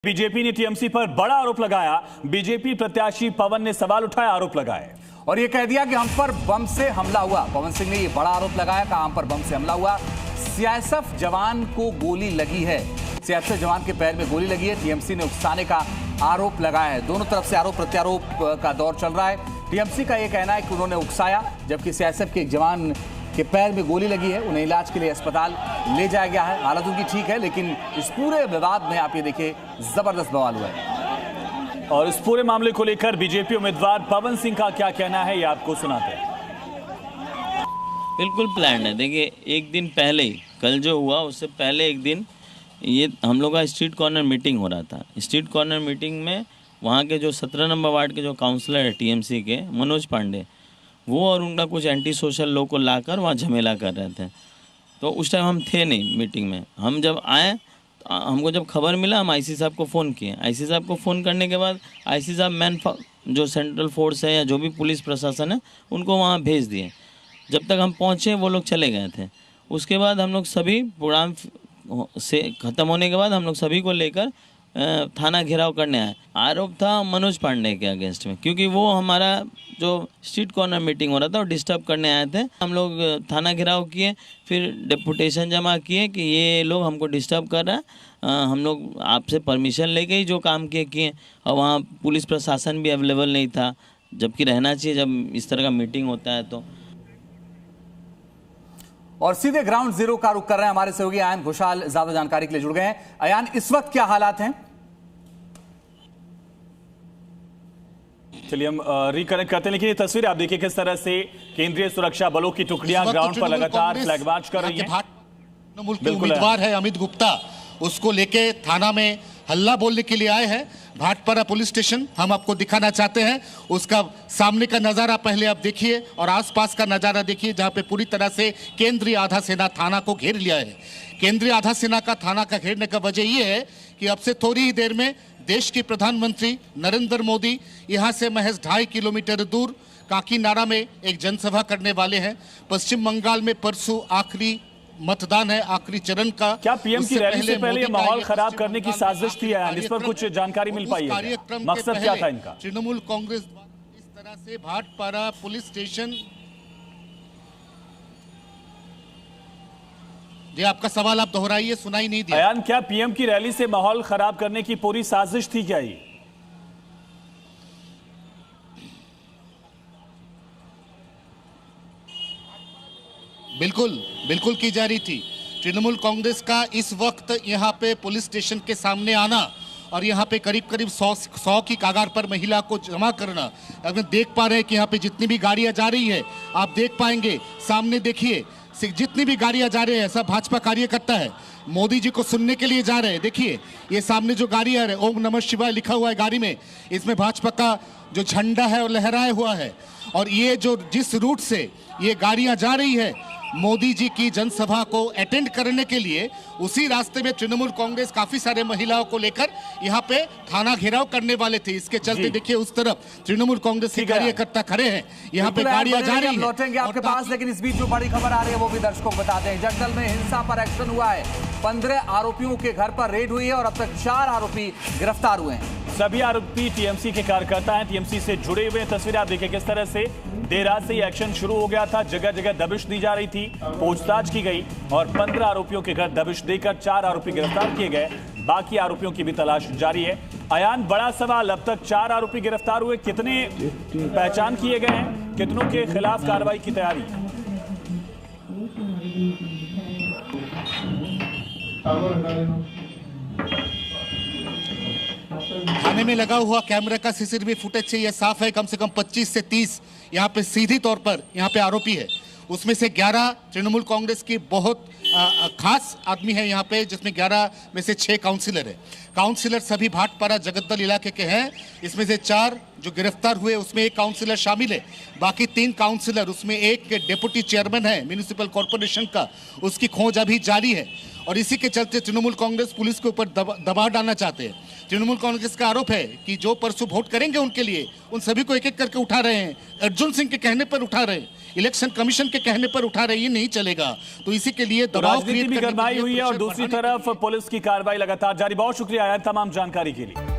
BJP ने TMC पर बड़ा आरोप लगाया। बीजेपी प्रत्याशी पवन ने सवाल उठाए, आरोप लगाए और ये कह दिया कि हम पर बम से हमला हुआ। पवन सिंह ने ये बड़ा आरोप लगाया, कहा हम पर बम से हमला हुआ। सीआईएसएफ जवान को गोली लगी है, सीआईएसएफ जवान के पैर में गोली लगी है। टीएमसी ने उकसाने का आरोप लगाया है। दोनों तरफ से आरोप प्रत्यारोप का दौर चल रहा है। टीएमसी का यह कहना है कि उन्होंने उकसाया, जबकि सीआईएसएफ के एक जवान के पैर में गोली लगी है, उन्हें इलाज के लिए अस्पताल ले जाया गया है। हालत उनकी ठीक है, लेकिन इस पूरे विवाद में आप ये देखिए जबरदस्त बवाल हुआ है। और इस पूरे मामले को लेकर बीजेपी उम्मीदवार पवन सिंह का क्या कहना है, ये आपको सुनाते हैं। बिल्कुल प्लान है। देखिए, एक दिन पहले ही, कल जो हुआ उससे पहले एक दिन ये हम लोग का स्ट्रीट कॉर्नर मीटिंग हो रहा था। स्ट्रीट कॉर्नर मीटिंग में वहाँ के जो 17 नंबर वार्ड के जो काउंसलर है टीएमसी के, मनोज पांडे, वो और उनका कुछ एंटी सोशल लोग को लाकर वहाँ झमेला कर रहे थे। तो उस टाइम हम थे नहीं मीटिंग में। हम जब आए, हमको जब खबर मिला, हम आईसी साहब को फ़ोन किए। आईसी साहब को फ़ोन करने के बाद आईसी साहब जो सेंट्रल फोर्स है या जो भी पुलिस प्रशासन है, उनको वहाँ भेज दिए। जब तक हम पहुँचे वो लोग चले गए थे। उसके बाद हम लोग सभी प्रोग्राम से ख़त्म होने के बाद हम लोग सभी को लेकर थाना घेराव करने आए। आरोप था मनोज पांडे के अगेंस्ट में, क्योंकि वो हमारा जो स्ट्रीट कॉर्नर मीटिंग हो रहा था वो डिस्टर्ब करने आए थे। हम लोग थाना घेराव किए, फिर डेपुटेशन जमा किए कि ये लोग हमको डिस्टर्ब कर रहा है, हम लोग आपसे परमिशन लेके ही जो काम किए। और वहाँ पुलिस प्रशासन भी अवेलेबल नहीं था, जबकि रहना चाहिए जब इस तरह का मीटिंग होता है। तो और सीधे ग्राउंड जीरो का रुख कर रहे हैं हमारे सहयोगी अयान घोषाल, ज्यादा जानकारी के लिए जुड़ गए हैं। अयान, इस वक्त क्या हालात हैं? चलिए हम रिकनेक्ट करते हैं, लेकिन ये तस्वीर आप देखिए किस तरह से केंद्रीय सुरक्षा बलों की टुकड़ियां ग्राउंड पर लगातार फ्लैग मार्च कर रही हैं। उम्मीदवार है अमित गुप्ता, उसको लेके थाना में हल्ला बोलने के लिए आए हैं। भाटपारा पुलिस स्टेशन हम आपको दिखाना चाहते हैं। उसका सामने का नज़ारा पहले आप देखिए और आसपास का नज़ारा देखिए, जहां पे पूरी तरह से केंद्रीय आधा सेना थाना को घेर लिया है। केंद्रीय आधा सेना का थाना का घेरने का वजह यह है कि अब से थोड़ी ही देर में देश के प्रधानमंत्री नरेंद्र मोदी यहां से महज 2.5 किलोमीटर दूर काकीनाडा में एक जनसभा करने वाले हैं। पश्चिम बंगाल में परसों आखिरी मतदान है, आखिरी चरण का। क्या पीएम की रैली से पहले माहौल खराब करने की साजिश थी? इस पर कुछ जानकारी मिल पाई है? मकसद क्या था इनका? तृणमूल कांग्रेस इस तरह से भाटपारा पुलिस स्टेशन। जी, आपका सवाल आप दोहराइए, सुनाई नहीं दिया। अयान, क्या पीएम की रैली से माहौल खराब करने की पूरी साजिश थी क्या ये? बिल्कुल की जा रही थी। तृणमूल कांग्रेस का इस वक्त यहाँ पे पुलिस स्टेशन के सामने आना और यहाँ पे करीब 100 की कगार पर महिला को जमा करना। अगर देख पा रहे हैं कि यहाँ पे जितनी भी गाड़ियाँ जा रही है, आप देख पाएंगे सामने देखिए, जितनी भी गाड़ियाँ जा रही है सब भाजपा कार्यकर्ता है, मोदी जी को सुनने के लिए जा रहे हैं। देखिए ये सामने जो गाड़ी आ रही है, ओम नमः शिवाय लिखा हुआ है गाड़ी में, इसमें भाजपा का जो झंडा है वो लहराया हुआ है। और ये जो जिस रूट से ये गाड़ियां जा रही है मोदी जी की जनसभा को अटेंड करने के लिए, उसी रास्ते में तृणमूल कांग्रेस काफी सारे महिलाओं को लेकर यहाँ पे थाना घेराव करने वाले थे। इसके चलते देखिए उस तरफ तृणमूल कांग्रेस के कार्यकर्ता खड़े हैं, यहाँ पे गाड़ियां जा रही हैं। लौटेंगे आपके पास, लेकिन इस बीच जो बड़ी खबर आ रही है वो भी दर्शकों को बता दें। जगदल में हिंसा पर एक्शन हुआ है, 15 आरोपियों के घर पर रेड हुई है और अब तक 4 आरोपी गिरफ्तार हुए हैं। सभी आरोपी टीएमसी के कार्यकर्ता हैं, टीएमसी से जुड़े हुए। तस्वीरें आप देखिए किस तरह से देर रात से ये एक्शन शुरू हो गया था। जगह जगह दबिश दी जा रही थी, पूछताछ की गई और 15 आरोपियों के घर दबिश देकर 4 आरोपी गिरफ्तार किए गए। बाकी आरोपियों की भी तलाश जारी है। अयान, बड़ा सवाल, अब तक 4 आरोपी गिरफ्तार हुए, कितने पहचान किए गए हैं, कितनों के खिलाफ कार्रवाई की तैयारी? थाने में लगा हुआ कैमरा का सीसीटीवी फुटेज से यह साफ है, कम से कम 25 से 30 यहाँ पे सीधी तौर पर यहाँ पे आरोपी है। उसमें से 11 तृणमूल कांग्रेस की बहुत खास आदमी है यहाँ पे, जिसमें 11 में से 6 काउंसिलर है। काउंसिलर सभी भाटपारा जगद्दल इलाके के हैं। इसमें से 4 जो गिरफ्तार हुए उसमें एक काउंसिलर शामिल है, बाकी 3 काउंसिलर, उसमें एक डिप्टी चेयरमैन है म्युनिसिपल कॉर्पोरेशन का, उसकी खोज अभी जारी है। और इसी के चलते तृणमूल कांग्रेस पुलिस के ऊपर दबाव डालना चाहते हैं। तृणमूल कांग्रेस का आरोप है कि जो परसों वोट करेंगे उनके लिए, उन सभी को एक एक करके उठा रहे हैं। अर्जुन सिंह के कहने पर उठा रहे हैं, इलेक्शन कमीशन के कहने पर उठा रहे हैं, ये नहीं चलेगा। तो इसी के लिए दबाव राजनीति भी गरमाई हुई है और दूसरी तरफ पुलिस की कार्रवाई लगातार जारी। बहुत शुक्रिया तमाम जानकारी के लिए।